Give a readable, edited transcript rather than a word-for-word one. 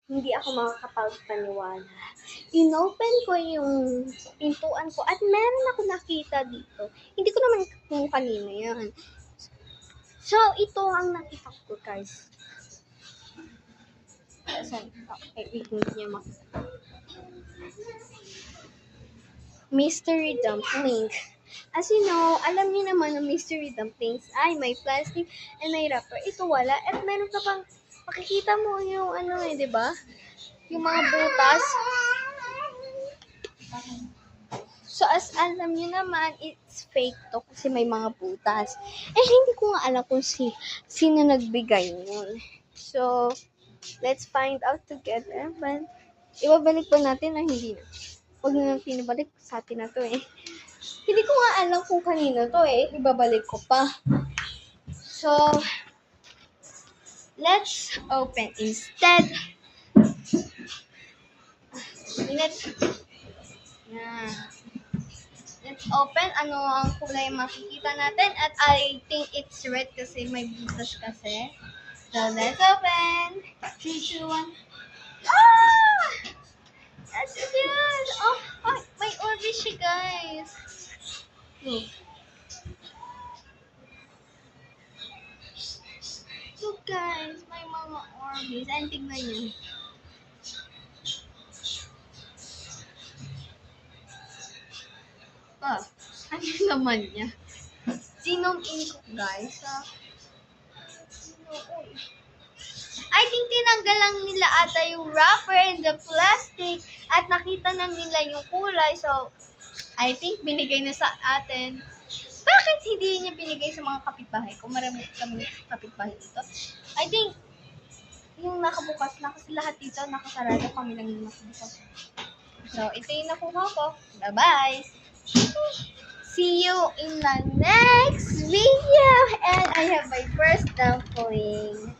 hindi ako makakapagpaniwala. Inopen ko yung pintuan ko at meron ako nakita dito. Hindi ko naman kung kanino yan. So, ito ang nakita ko, guys. Okay, hindi niya mystery dumpling. As you know, alam niyo naman ang mystery dumplings ay may plastic and may wrapper. Ito wala. At meron ka pang, makikita mo yung ano di ba? Yung mga butas. So, as alam niyo naman, it's fake to kasi may mga butas. Eh, hindi ko nga alam kung sino nagbigay nun. So, let's find out together. But, ibabalik pa natin na hindi na. Huwag na lang pinabalik sa atin na to eh. Hindi ko nga alam kung kanino to eh. Ibabalik ko pa. So, let's open instead. Let's open. Ano ang kulay makikita natin? At I think it's red kasi may butas kasi. So, let's open. 3, 2, 1. Ah! That's cute! Oh, may Orbeez siya, guys. Look. Look, guys. May mga Orbeez. And tignan niyo. Oh, ano naman niya? Sinong ink, guys? I think tinanggal lang nila ata yung wrapper and the plastic at nakita na nila yung kulay. So, I think binigay na sa atin. Bakit hindi niya binigay sa mga kapitbahay? Kung marami kami kapitbahay dito. I think yung nakabukas na kasi lahat dito nakasarado kami lang yung nakabukas. So, ito yung nakuha ko. Bye-bye! See you in the next video! And I have my first dumpling.